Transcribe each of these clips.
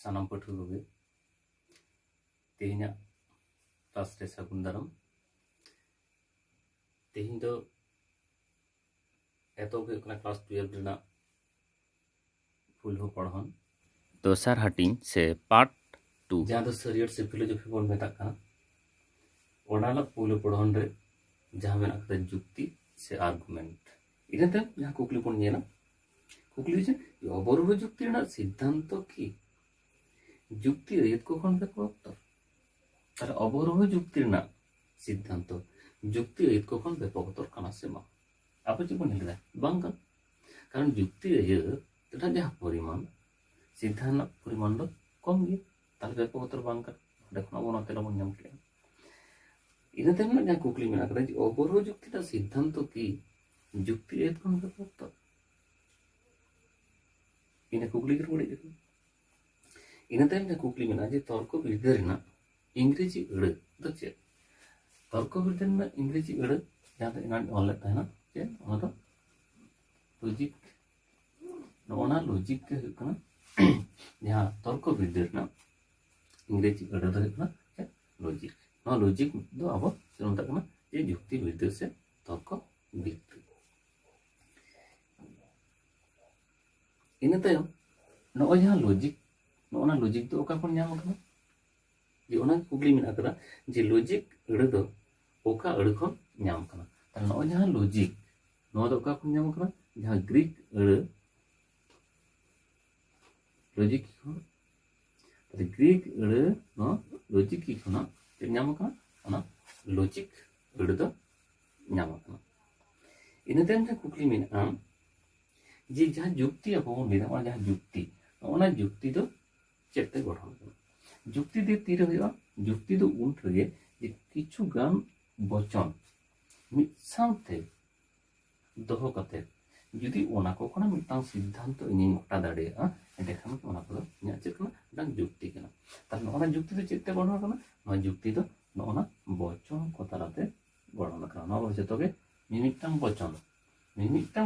सानाम पाठुआ कोगे तेहना क्लास रे सागुन दाराम। तेहन दो एतो क्लास 12 रेना फुल हो पढ़न दोसार हाटिंग से पार्ट 2 जहाँ दो सरियर से फिलोसफी बन मेता का ओनाला पुलो पढ़न रे जहाँ मेना कदा जुक्ति से आर्गुमेंट इनते जहाँ कुकली बन नेला कुकली जे अवरोह जुक्ति रेना सिद्धांत की जुक्ति रेत को खन पे को और अवरोह जुक्ति रेना सिद्धांत जुक्ति रेत को खन व्यापकतर काना से मा आप ची बन हेला बांगा कारण जुक्ति रे तथा जहाँ परिमाण सिद्धांत परिमाण दो कम गया ताले व्यापकतर बांगा देखना वो नाते लमन नाम के इनते में जहाँ कुकली में आकर अवरोह जुक्ति ता सिद्धांत की जुक्ति रेत को व्यापकतर इन कुकली के बड़ी देखो इनते में कुकली में जे तर्क बिरदरना इंग्रेजी अड़ तो चे तर्क बिरदरना इंग्रेजी अड़ जहाँ तो इना ऑल लेता है ना चे वहाँ तो लॉजिक नोना लॉजिक के होना जहाँ तर्क बिरदरना इंग्रेजी अड़ तो होना चे लॉजिक ना लॉजिक दो अब सुन तक ना ये जुक्ति बिरदर से तर्क बिरदर इन तायम नो जहाँ लॉजिक नोना लॉजिक दो ओका कोन नाम करना जे ओना कुकली में आकरा जे लॉजिक अड़ दो ओका अड़ खन नाम करना त नो जहाँ लॉजिक नो दो ओका कोन नाम करना जहाँ ग्रीक अड़ लॉजिक खन त ग्रीक अड़ नो लॉजिक की खना ते नाम करना ओना लॉजिक अड़ दो नाम करना इन तायम जे कुकली में आम जे जहाँ जुक्ति अपन लेदा और जहाँ जुक्ति ओना जुक्ति दो चेते गठन जुक्ति दे तीर होया जुक्ति दो उन रगे जे किछु गान वचन मिद साउते दोहो कते जुदी ओना को कोना मिदटांग सिद्धांत इनि गोटा दाड़ेया एंडेखान ओना को न्या चेतना डांग जुक्ति कना तार ओना जुक्ति दो चेते गठन कना नो जुक्ति दो ओना वचन को ताराते गठन कना नो जतोगे मिमिदटांग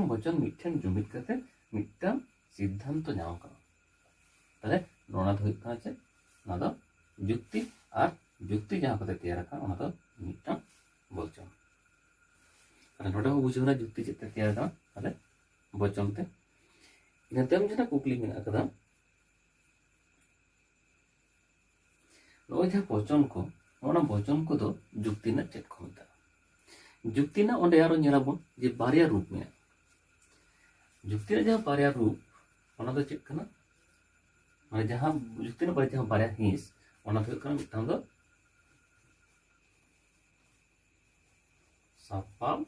वचन मिठेन जुमिद करते मिदटांग सिद्धांत नाम कना ताले नोना दो होना चे ना दो जुक्ति और जुक्ति जहाँ को तैयार का ओना दो मिदटांग वचन अरे नोडा को बुझुना जुक्ति चेते तैयार का ताले वचन ते इन तम जना कुकली में अकदा नो जहाँ वचन को ओना वचन को दो जुक्ति ना चेक को मिता जुक्ति ना ओंडे यारो नेलाबोन जे बारिया रूप में जुक्ति ना जहाँ बारिया रूप ओना दो चेक करना माने जहाँ जुक्ति ना जहाँ बारिया हिंस ओना दो करना मिटांग दो सापाब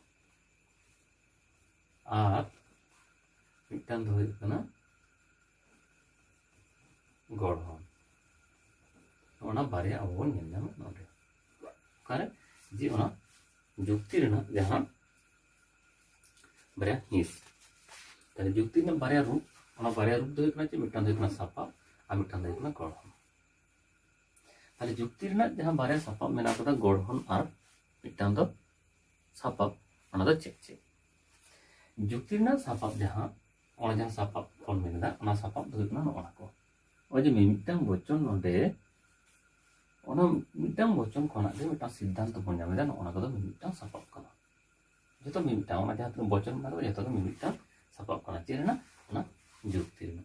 आर मिटांग दो करना गढ़न ओना बारिया अबोन नेलना नोडे करे जी ओना जुक्ति रेना जहाँ बारिया हिंस ताले जुक्ति ना बारिया रूप ओना बारिया रूप दो करना चे मिटांग दो करना सापाब आ मिटांग दो करना गढ़न ताले जुक्ति रेना जहाँ बारिया सापाब मेना कदा गढ़न आर मिटांग दो सापाब ओना दो चेक चे जुक्ति रेना सापाब जहाँ ओना जहाँ सापाब कोन मेनदा ओना सापाब दो करना ओना को ओ जे मिमिटांग वचन नोडे ओना मिटांग वचन कोना दे मिटांग सिद्धांत बन जामेदा ओना को मिमिटांग सापाब कना जतो मिमिटांग ओना जहाँ तो वचन ना जतो मिमिटांग सापाब कना चे रेना ओना जुक्ति रेना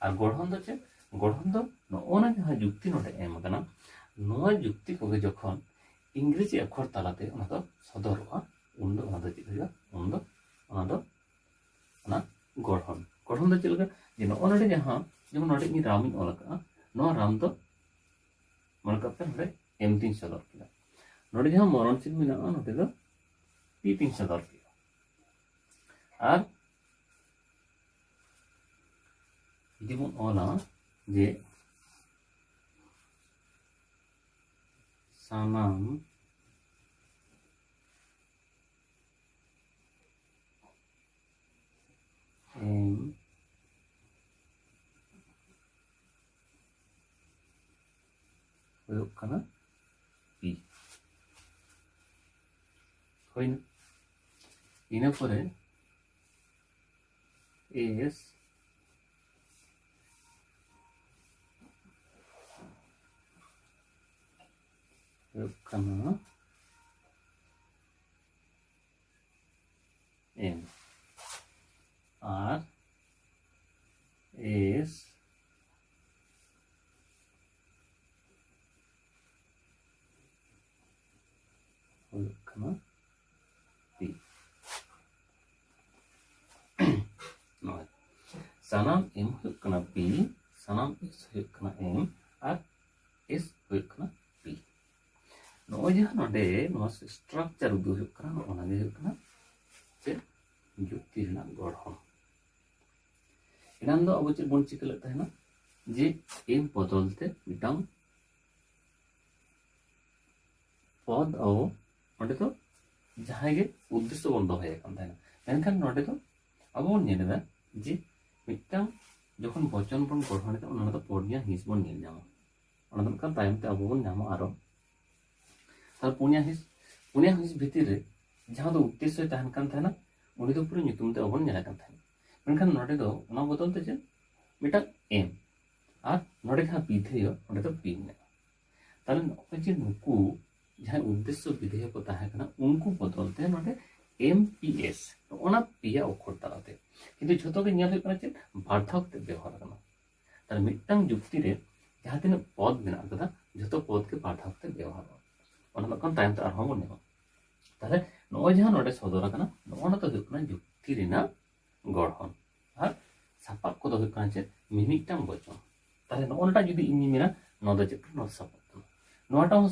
और गढ़न दो चे गढ़न दो ओना जहाँ जुक्ति नोडे एम कना नोआ जुक्ति को जखन इंग्रेजी अक्षर तालाते ओना तो सदरवा उन दो ओना दो चे होया उन दो ओना गढ़न दो चलगा जे नोडे जहाँ जेमन नोडे इन राम इन ओलका नो राम दो मन करते नोडे एम तीन सदर किया नोडे जहाँ मरणशील मेना नोडे दो पी तीन सदर किया और जेमन ओला जे सानाम एम होना पी होइना इन परे एस हुयुग कना एम आर एस हुयुग कना पी नॉय सानाम एम हुयुग कना पी सानाम एस हुयुग कना एम और एस हुयुग कना पी नॉय जहां नोडे नो स्ट्रक्चर उदु हुयुग कना ओना गे हुयुग कना जे जुक्ति रना गढ़न इनान दो अब चेक बन चिका लेते हैं ना जे एम बदलते मिटांग पद और नोडे तो जहां गे उद्देश्य बन दोहय कान थाना मेनखान नोडे तो अब बन नेदा जे मिटांग जखन वचन बन गढ़न ते ओना तो पुनिया हिस बन नेल जामा ओना तो कान टाइम ते अब बन नामा आरो तार पुनिया हिस भीतर रे जहां दो उद्देश्य तहन कान थाना उनी तो पूरा nyutum ते अब नेला कान थाना मेनखान नोडे दो ओना बदलते जे मिटांग एम और नोडे खा विधेय नोडे तो पी ने ताले नोय जे नुकु जहां उद्देश्य विधेय को ताहे कना उनको बदलते नोडे एमपीएस ओना पिया अक्षर तालाते किंतु झोतो के नियल कना जे बार्थक ते व्यवहार कना तार मिटांग जुक्ति रे जहां तिना पद मेना कदा झोतो पद के बार्थक ते व्यवहार ओना तो कन टाइम ते आर हम ने ताले नोय जहां नोडे सदर कना ओना तो हुकना जुक्ति रेना गढ़न और सापाब को दो हुकना जे मिमिटांग वचन ताले नोनटा जुदी इनि मेना नो दो जे नो सापाब कना नोटा हो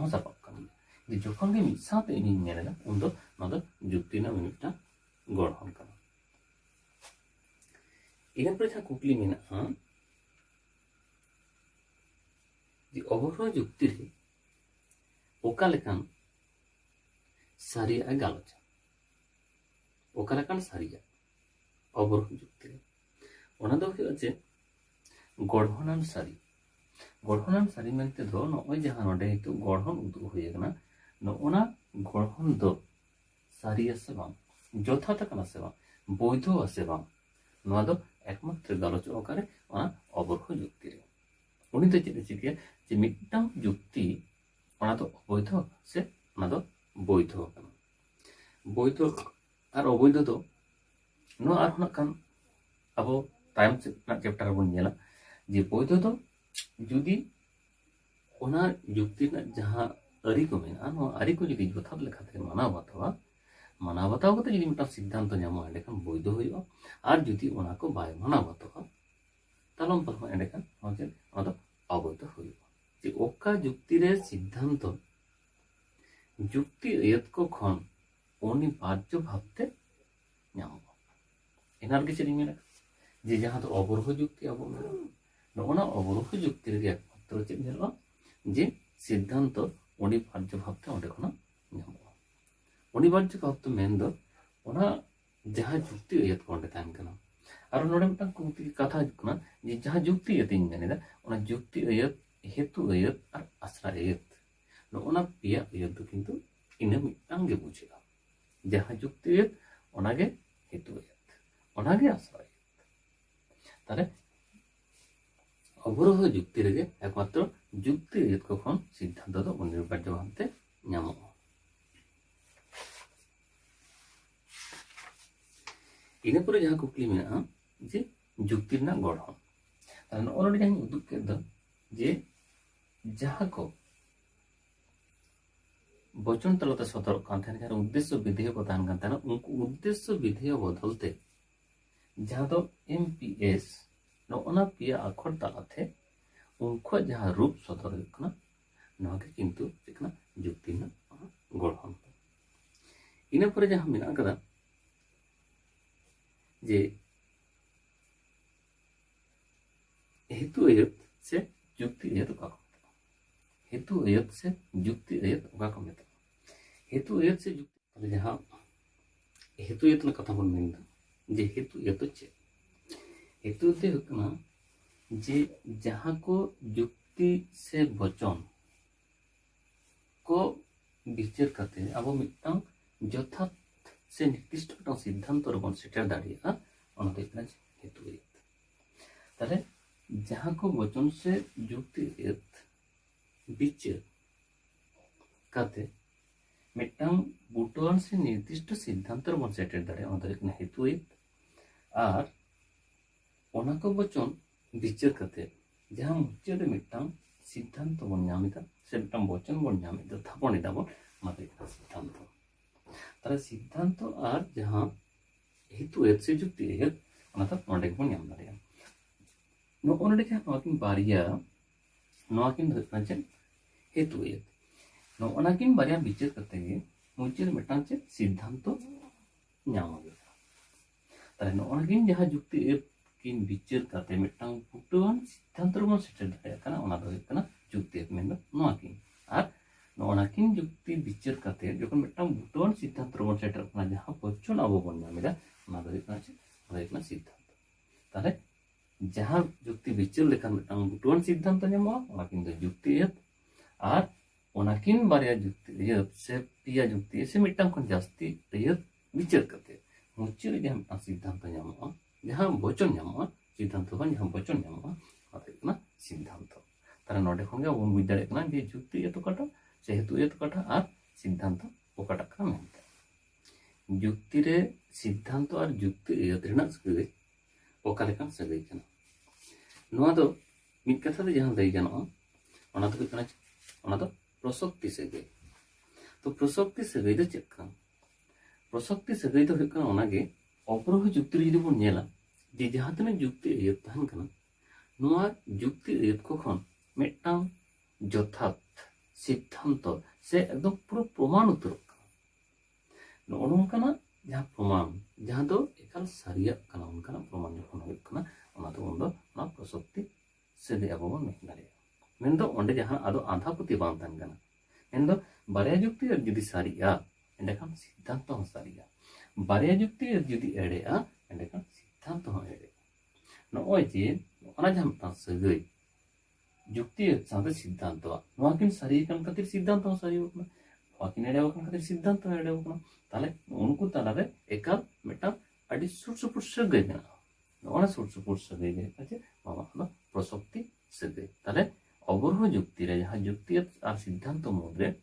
सापाब कना जे जखन के मिद साथे इनि मेना उन दो नो दो जुक्ति ना मिमिटांग गढ़न कना इना पर जा कुकली मेना जे अवरोह जुक्ति रे ओका लेकान सारिया गालोच ओका लेकान सारिया अवरोह जुक्ति रे ओना दो हुयो जे गढ़नान सारी मेनते दो नय जहां नोडे तो गढ़न उदु होय कना नोना गढ़न दो सारिया से बांग यथार्थ कना से बांग वैध आसे बांग नोआ दो एकमात्र गालोच ओकारे ओना अवरोह जुक्ति रे उनी तो चेद चिकिया जे मिटांग जुक्ति ओना तो अवैध से ओना दो वैध कना वैध और अवैध दो नो आर होना कान अब टाइम चैप्टर बन नेला जे वैध दो जुदी ओना जुक्ति ना जहां अरी को मेना नो अरी को जुदी यथार्थ लेखाते माना बाताव कते जुदी मिटा सिद्धांत नामो एंडे खान वैध होइबा और जुदी ओना को बाय माना बातावा तालम पर एंडे खान ओना दो अवैध होइबा जे ओका जुक्ति रे सिद्धांत जुक्ति एत को खन अनिवार्य भावते नामो एनार के चेरी मेना जे जहां तो अवरोह जुक्ति अब ओना अवरोह जुक्ति रे एकमात्र चेद नेला जे सिद्धांत अनिवार्य भावते ओंडे खना नामो अनिवार्य भावते मेन दो ओना जहां जुक्ति एत को ओंडे तान कना और नोडे मिटांग कुंती कथा कना जे जहां जुक्ति एत इन मेनेदा ओना जुक्ति एत हेतु एत और आश्रय एत ओना पिया एत दो किंतु इना मिटांग गे बुझेगा जहां जुक्ति एत ओना गे हेतु एत ओना गे आश्रय तारे अवरोह जुक्ति रे एकमात्र जुक्ति एत को खन सिद्धांत दो अनिवार्य भावते नामो इना पर जहां कुकली मेना जे जुक्ति ना गढ़न ताने ओनडे जहां उदुक के द जे जहां को वचन तलते सदर कान थाने जहां उद्देश्य विधेय को तान कान थाने उनको उद्देश्य विधेय बदलते जहां तो एमपीएस नो ओना पिया अक्षर तालाते उनको जहां रूप सदर हुकना नवा के किंतु चिकना जुक्ति ना गढ़न इना पर जहां मेना कदा जे हेतु एत से जुक्ति एत का हेतु एत से जुक्ति एत का मेता हेतु एत से जुक्ति जहां हेतु एत ना कथा बन मेन जे हेतु एत चे हेतु ते हुकना जे जहां को जुक्ति से वचन को विचार करते अब मिटांग यथार्थ से निर्दिष्ट सिद्धांत बन सेटर दाड़िया हेतु एत ताले जहां को वचन से जुक्ति एत विचार ᱠᱟᱛᱮ ᱢᱤᱫᱴᱟᱝ ᱵᱩᱴᱟᱹᱣᱟᱱ ᱥᱮ ᱱᱤᱨᱫᱤᱥᱴᱚ ᱥᱤᱫᱽᱫᱷᱟᱱᱛᱚ ᱨᱮᱵᱚᱱ ᱥᱮᱴᱮᱨ ᱫᱟᱲᱮᱭᱟᱜᱼᱟ, ᱚᱱᱟ ᱫᱚ ᱦᱩᱭᱩᱜ ᱠᱟᱱᱟ ᱦᱮᱛᱩ ᱟᱹᱭᱟᱹᱛ। ᱟᱨ ᱚᱱᱟ ᱠᱚ ᱵᱚᱪᱚᱱ ᱵᱤᱪᱟᱹᱨ ᱠᱟᱛᱮ ᱡᱟᱦᱟᱸ ᱢᱩᱪᱟᱹᱫ ᱨᱮ ᱢᱤᱫᱴᱟᱝ ᱥᱤᱫᱽᱫᱷᱟᱱᱛᱚ ᱵᱚᱱ ᱧᱟᱢ ᱮᱫᱟ ᱥᱮ ᱢᱤᱫᱴᱟᱝ ᱵᱚᱪᱚᱱ ᱵᱚᱱ ᱧᱟᱢ ᱮᱫᱟ, ᱛᱷᱟᱯᱚᱱ ᱮᱫᱟ ᱵᱚᱱ, ᱚᱱᱟ ᱫᱚ ᱦᱩᱭᱩᱜ ᱠᱟᱱᱟ ᱥᱤᱫᱽᱫᱷᱟᱱᱛᱚ। তাহলে সিদ্ধান্ত আর যাহা হেতু এর সে যুক্তি এর অনা তো নডে বন ᱧᱟᱢ ᱫᱟᱲᱮᱭᱟᱜᱼᱟ। ᱱᱚᱜᱼᱚ ᱱᱚᱰᱮ ᱡᱟᱦᱟᱸ ᱱᱚᱣᱟ ᱠᱤᱱ ᱵᱟᱨᱭᱟ ᱱᱚᱣᱟ ᱠᱤᱱ ᱦᱩᱭᱩᱜ ᱠᱟᱱᱟ ᱪᱮᱫ हेतु एत नोना किन बारिया विचार करते हैं मुझे मिटान से सिद्धांत नाम ताले नोना किन जहां जुक्ति एत किन विचार करते मिटान पुटुआन सिद्धांत रबन सेटल दाड़ेया काना ओना दो काना जुक्ति एत मेन नोआ किन आर नोना किन जुक्ति विचार करते जखन मिटान पुटुआन सिद्धांत रबन सेटल काना जहां बचन अबो बन नामेदा ओना दो काना से ओना काना सिद्धांत ताले जहां जुक्ति विचार लेखान मिटान पुटुआन सिद्धांत नामो ओना किन दो जुक्ति एत और ओनाकिन बारिया जुक्ति से पिया जुक्ति से मिटान खन जास्ती विचार करते मुचाद रे जहां सिद्धांत नामो जहां वचन नामो सिद्धांत बन जहां वचन नामो अतना सिद्धांत तारा नोडे खन गे बन बुझ दाड़े कना जे जुक्ति एत काटा से हेतु एत काटा और सिद्धांत ओकाटा का मेनते जुक्ति रे सिद्धांत और जुक्ति एत रेना सगै ओका लेकान सगै कना नोआ दो मिद कथा दे जहां लई गानो ओना तो कना ओना तो प्रसक्ति सगै तो प्रसक्ति सगै दो चेक कना प्रसक्ति सगै दो हुई कना ओना गे अपरोह जुक्ति जदि बन नेला जे जहां तने जुक्ति एत तहन कना नोआ जुक्ति एत को खन मिटांग यथार्थ सिद्धांत से एकदम पूरा प्रमाण उतर नोनकाना जहां प्रमाण जहां दो एकाल सारिया कना उनकाना प्रमाण जखन हुई कना ओना तो उन दो ना प्रसक्ति सगै अब बन मेन दाड़ेया मेन दो ओंडे जहां आदो आधा पुति बां तहन कना मेन दो बारिया जुक्ति जदि सारिया एंडेखान सिद्धांत हो सारिया बारिया जुक्ति जदि एड़ेआ एंडेखान सिद्धांत हो एड़े नोय जे ओना जहां ता सगै जुक्ति साथे सिद्धांत नोआ किन सारी कन खातिर सिद्धांत हो सारी होकना नोआ किन एड़ेवा कन खातिर सिद्धांत हो एड़े होकना ताले उनको तालारे एकाल मेटा अडी सुरसुपुर सगै मेना नोना सुरसुपुर सगै गे আছে मामा प्रसक्ति सगै ताले अवरोह जुक्ति रे जहां जुक्ति और सिद्धांत मध्य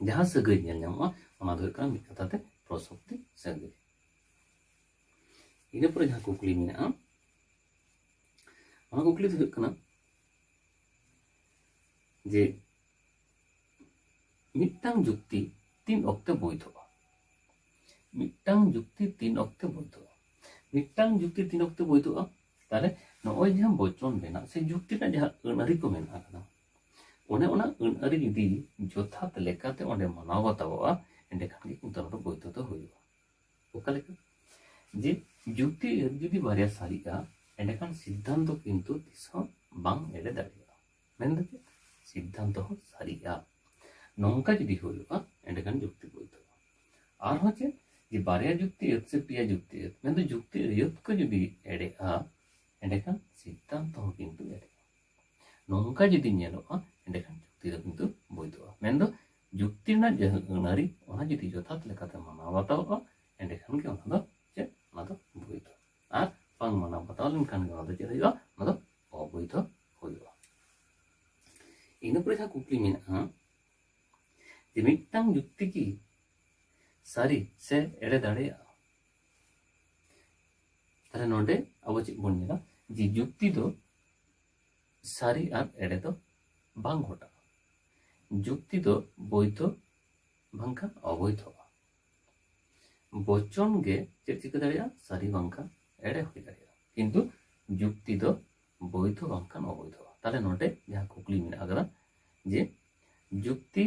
जहां सगै नेल नामा ओना दो कना मिद कथाते प्रसक्ति सगै इने पर जहां कुकली मेना ओना कुकली दो कना जे मिटांग जुक्ति तीन अक्ते वैधवा मिटांग जुक्ति तीन अक्ते वैधवा मिटांग जुक्ति तीन अक्ते वैधवा ताले नोय जहां वचन बेना से जुक्ति ना जहां अनआरी को मेना कना ओने ओना अनआरी जदि यथार्थ लेकाते ओंडे मानाव बतावा एंडे खान के किंतु ओना वैध तो होइबा ओका लेका जे जुक्ति जदि बारिया सारिया एंडे खान सिद्धांत किंतु तिसो बांग एडे दाड़िया मेन दे सिद्धांत हो सारिया नोंका जदि होइबा एंडे खान जुक्ति वैध आर होचे जे बारिया जुक्ति एक से पिया जुक्ति मेन दो जुक्ति एक को जदि एडेआ एंडेखान सिद्धांत हो किंतु एडे नोंका जदि नेलोआ एंडेखान जुक्ति दो किंतु वैधवा मेन दो जुक्ति ना जहां अनारी ओना जदि यथार्थ लेकाते मानाव बतावा एंडेखान के ओना दो जे ओना दो वैध आर बांग मानाव बतावा लेनखान ओना दो जे होइबा ओना दो अवैध होइबा इना पर जहां कुकली मेना जे मिटांग जुक्ति की सारी से एड़े दाड़ेया ताले नोडे अब चेक बन नेला जे जुक्ति दो सारी और एड़े दो बांग घटा जुक्ति दो वैध बांखा अवैध वचन गे चेक चिका दाड़ेया सारी बांखा एड़े हुई दाड़ेया किंतु जुक्ति दो वैध बांखा अवैध ताले नोडे जहां कुकली मेना कदा जे जुक्ति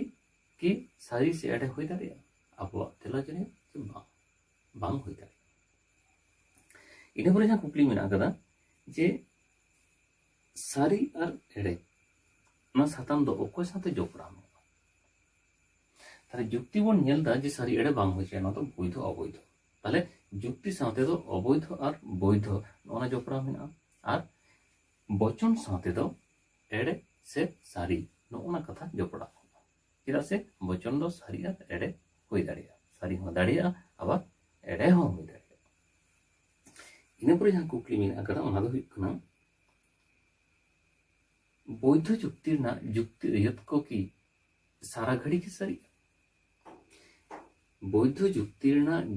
की सारी से एड़े हुई दाड़ेया अब तेला चले बांग हुई दाड़े इना पर जहां कुकली मेना कदा जे सारी और एड़े ना साताम दो ओको साथे जोपड़ा में ताले जुक्ति बन नेलदा जे सारी एड़े बांग होइछे ना तो वैध अवैध ताले जुक्ति साथे दो अवैध और वैध ओना जोपड़ा मेना और वचन साथे दो एड़े से सारी नोना कथा जोपड़ा चेदा से वचन दो सारी और एड़े हुई दाड़िया सारी हो दाड़िया आबार एड़े हो हुई दाड़िया इना पर जहां कुकली मेना कदा ओना दो हुई कना वैध जुक्ति ना जुक्ति एत को की सारा घड़ी की सारी বৈধ যুক্তি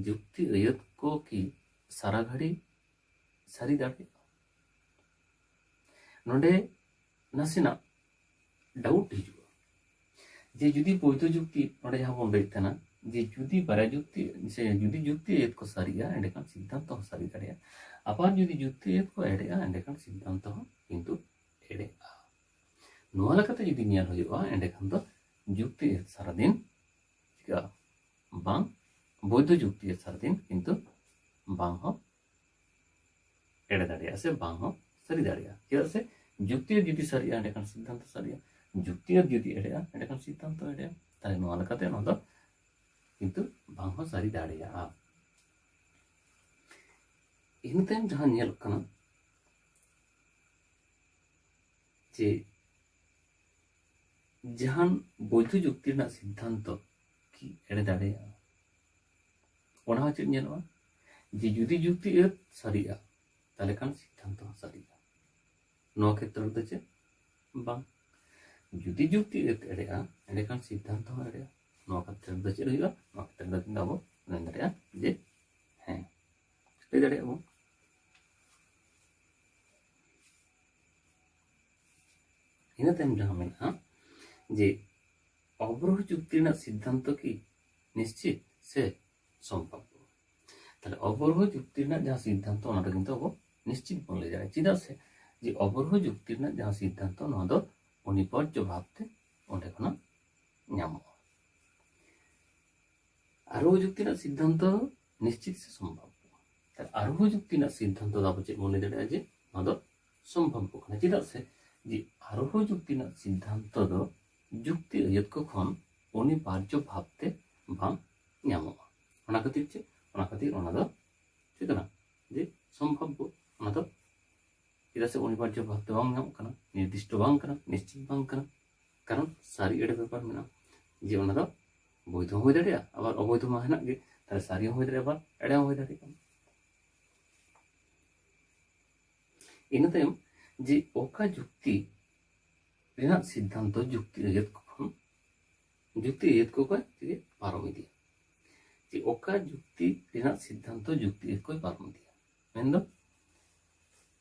যুক্তি আয়াত को की सारा घड़ी सारी दाड़े नोडे नासेना डाउट हिजुआ जे जुदी বৈধ যুক্তি नोडे जहां बन लैतना जे जुदी बारा যুক্তি से जुदी যুক্তি आयात को सारिया एंडेखान सिद्धांत हो सारी दाड़े आबार जुदी যুক্তি आयात को एडेआ एंडेखान सिद्धांत हो किंतु एडेआ नोआ लकाते जुदी नियल हुजुआ एंडेखान तो যুক্তি आयात सारा दिन चिका बांग বৈধ যুক্তি सारा दिन किंतु बांग हो एड़े दाड़िया से बांग हो सारी दाड़िया चेदा से যুক্তি जुदी सारिया एंडेखान सिद्धांत सारिया যুক্তি जुदी एड़ेआ एंडेखान सिद्धांत एड़ेआ ताले नोआ लकाते नोआ दो किंतु बांग हो सारी दाड़िया इन तायम जहां नेल कना जे जहां বৈধ যুক্তি सिद्धांत की एड़े दाड़िया ओना चेद नेलवा जे जुदी যুক্তি सारिया ताले खान सिद्धांत सारिया नोआ क्षेत्र दो चे बांग जुदी যুক্তি एड़ेआ एंडे खान सिद्धांत एड़ेआ नोआ क्षेत्र दो चे रहिगा नोआ क्षेत्र दो किंतु अब मेन दाड़िया जे हैं ले दाड़िया अब इन तायम जहां मेना जे अवरोह যুক্তি सिद्धांत की निश्चित से सम्भाव्य ताहले अवरोह যুক্তি जहां सिद्धांत ओना किंतु अब निश्चित बन ले जाए चेदा से जे अवरोह যুক্তি जहां सिद्धांत नोआ दो अनिवार्य भावते ओंडे खना ᱧᱟᱢᱚᱜᱼᱟ आरोह যুক্তি सिद्धांत निश्चित से सम्भाव्य ताहले आरोह যুক্তি सिद्धांत दो अब चेद बन ले दाड़ेया जे नोआ दो सम्भाव्य खना चेदा से जे आरोह যুক্তি सिद्धांत दो যুক্তি आयात को खन अनिवार्य भावते बांग ᱧᱟᱢᱚᱜᱼᱟ ओना खातिर चे ओना खातिर ओना दो चेतना जे सम्भाव्य ओना दो चेदा से अनिवार्य भावते बांग ᱧᱟᱢᱚᱜ कना निर्दिष्ट बांग कना निश्चित बांग कना कारण सारी एड़े ब्यापार मेना जे ओना दो বৈধ হয়ে দাঁড়িয়া আবার অবৈধ মা হেনাক গে তাহলে সারি হয়ে দাঁড়িয়া আবার এড়ে হয়ে দাঁড়িয়া इन तायम जे ओका যুক্তি रेना सिद्धांत যুক্তি आयात को कोई पारम इदिया जे ओका যুক্তি रेना सिद्धांत যুক্তি आयात को पारम इदिया मेन दो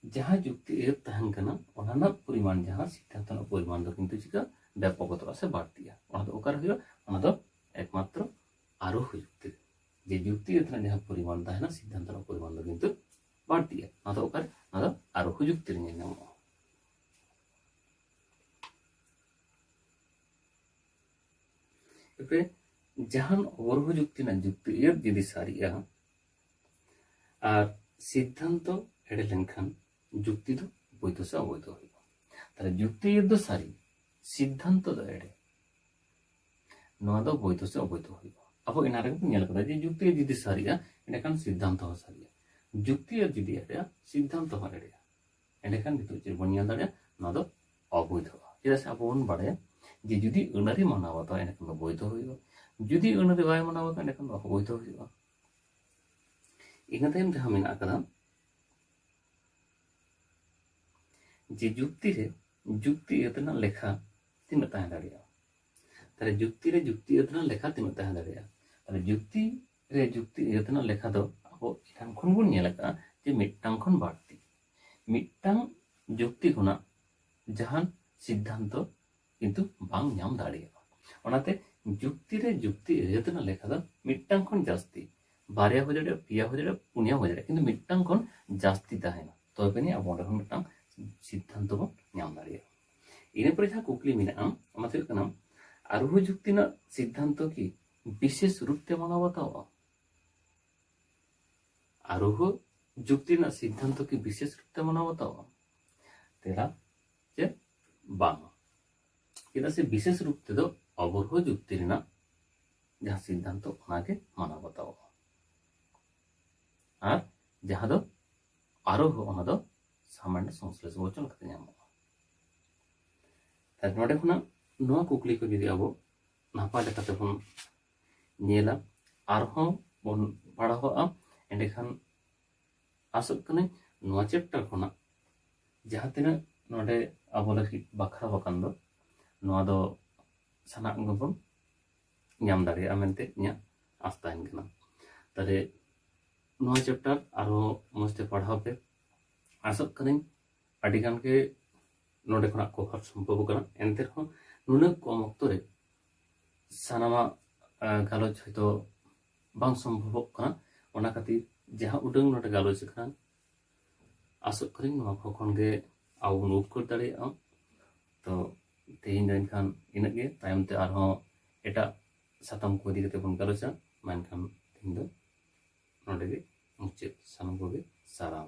जहां যুক্তি आयात तहन कना ओना परिमाण जहां सिद्धांत परिमाण दो किंतु चिका व्यापकता से बाड़तिया ओना दो ओकार हुआ ओना दो एकमात्र आरोह যুক্তি जे যুক্তি आयात जहां परिमाण तहना सिद्धांत परिमाण दो किंतु बाड़तिया ओना दो ओकार ओना दो आरोह যুক্তি रे नामो जहां अवरोह যুক্তি যুক্তি आयात जुदी सारिया और सिद्धांत एड़े लेनखान যুক্তি दो বৈধ से अवैध होइबा ताहले যুক্তি आयात दो सारी सिद्धांत दो एड़े नोआ दो বৈধ से अवैध होइबा अब इना रे नेल कदा जे যুক্তি जुदी सारिया एंडेखान सिद्धांत हो सारिया যুক্তি आयात जुदी एड़ेया सिद्धांत हो एड़ेया एंडेखान नितो जे बन नेल दाड़ेया नोआ दो अवैध चेदा से अब बन बाड़ाया जे जुदी अनारि मानावा तो एंडेखान दो বৈধ होइबा जुदी अनारि बाय मानावा तो एंडेखान दो अवैध होइबा इन तायम जहां मेना कदा जे যুক্তি रे যুক্তি आयात लेखा तीन तहन दाड़िया ताहले যুক্তি रे যুক্তি आयात लेखा तीन तहन दाड़िया ताहले যুক্তি रे যুক্তি आयात लेखा दो अब एखान खन बन नेल का जे मिदटांग खन बाड़ती मिदटांग যুক্তি खना जहां सिद्धांत किंतु बांग ᱧᱟᱢ दाड़िया ओनाते যুক্তি रे যুক্তি आयात लेखा दो मिदटांग खन जास्ती बारिया हो दाड़िया पिया हो दाड़िया पुनिया हो दाड़िया किंतु मिदटांग खन जास्ती तहना तबेनी अब ओंडे खन मिदटांग सिद्धांत बन ᱧᱟᱢ दाड़िया इन पर जहां कुकली मेना ओनाते कना आरोह যুক্তি सिद्धांत की विशेष रूप ते माना बताओ आरोह যুক্তি सिद्धांत की विशेष रूप ते माना बताओ तेरा जे बांग चेदा से विशेष रूप ते दो अवरोह যুক্তি जहां सिद्धांत ओनाके माना बताओ और जहां दो आरोह ओना दो सामान्य संश्लेष वचन कते ᱧᱟᱢᱚᱜᱼᱟ तार नोडे खुना नोआ कुकली को जुदी अब नापाय लेकाते बन नेला आरहों बन पढ़ावा एंडेखान आसक कने नोआ चैप्टर खुना जहां तिना नोडे अब लगी बखरा बकान दो नोआ दो ᱥᱟᱱᱟᱢ ᱜᱮᱵᱚᱱ ᱧᱟᱢ ᱫᱟᱲᱮᱭᱟᱜᱼᱟ ᱢᱮᱱᱛᱮ ᱤᱧᱟᱹᱜ ᱟᱥ ᱛᱟᱦᱮᱱ ᱠᱟᱱᱟ। ᱛᱟᱦᱞᱮ ᱱᱚᱣᱟ ᱪᱮᱯᱴᱟᱨ ᱟᱨᱦᱚᱸ ᱢᱚᱸᱡᱽᱛᱮ ᱯᱟᱲᱦᱟᱣ ᱯᱮ। ᱟᱥᱚᱜ ᱠᱟᱹᱱᱟᱹᱧ ᱟᱹᱰᱤᱜᱟᱱ ᱜᱮ ᱱᱚᱰᱮ ᱠᱷᱚᱱᱟᱜ ᱠᱚᱵᱷᱟᱨ ᱥᱚᱢᱵᱷᱚᱵ ᱠᱟᱱᱟ। ᱮᱱᱛᱮ ᱨᱮᱦᱚᱸ ᱱᱩᱱᱟᱹᱜ ᱠᱚᱢ ᱚᱠᱛᱚ ᱨᱮ ᱥᱟᱱᱟᱢᱟᱜ ᱜᱟᱞᱚᱪ ᱦᱚᱭᱛᱳ ᱵᱟᱝ ᱥᱚᱢᱵᱷᱚᱵᱚᱜ ᱠᱟᱱᱟ। ᱚᱱᱟ ᱠᱷᱟᱹᱛᱤᱨ ᱡᱟᱦᱟᱸ ᱩᱰᱟᱹᱝ ᱱᱚᱰᱮ ᱜᱟᱞᱚᱪ ᱟᱠᱟᱱᱟ ᱟᱥᱚᱜ ᱠᱟᱹᱱᱟᱹᱧ ᱱᱚᱣᱟ ᱠᱚ ᱠᱷᱚᱱ ᱜᱮ ᱟᱵᱚ ᱵᱚᱱ ᱩᱯᱠᱟᱹᱨ ᱫᱟᱲᱮᱭᱟᱜᱼᱟ। ᱛᱚ ᱛᱮᱦᱮᱧ ᱫᱚ ᱮᱱᱠᱷᱟᱱ ᱤᱱᱟᱹᱜ ᱜᱮ, ᱛᱟᱭᱚᱢ ᱛᱮ ᱟᱨᱦᱚᱸ ᱮᱴᱟᱜ ᱥᱟᱛᱟᱢ ᱠᱚ ᱤᱫᱤ ᱠᱟᱛᱮ ᱵᱚᱱ ᱜᱟᱞᱚᱪᱟ। ᱢᱮᱱᱠᱷᱟन ᱛᱮᱦᱮᱧ ᱫᱚ ᱱᱚᱰᱮ ᱜᱮ ᱢᱩᱪᱟᱹᱫ। ᱥᱟᱱᱟᱢ ᱠᱚᱜᱮ ᱥᱟᱨᱦᱟᱣ।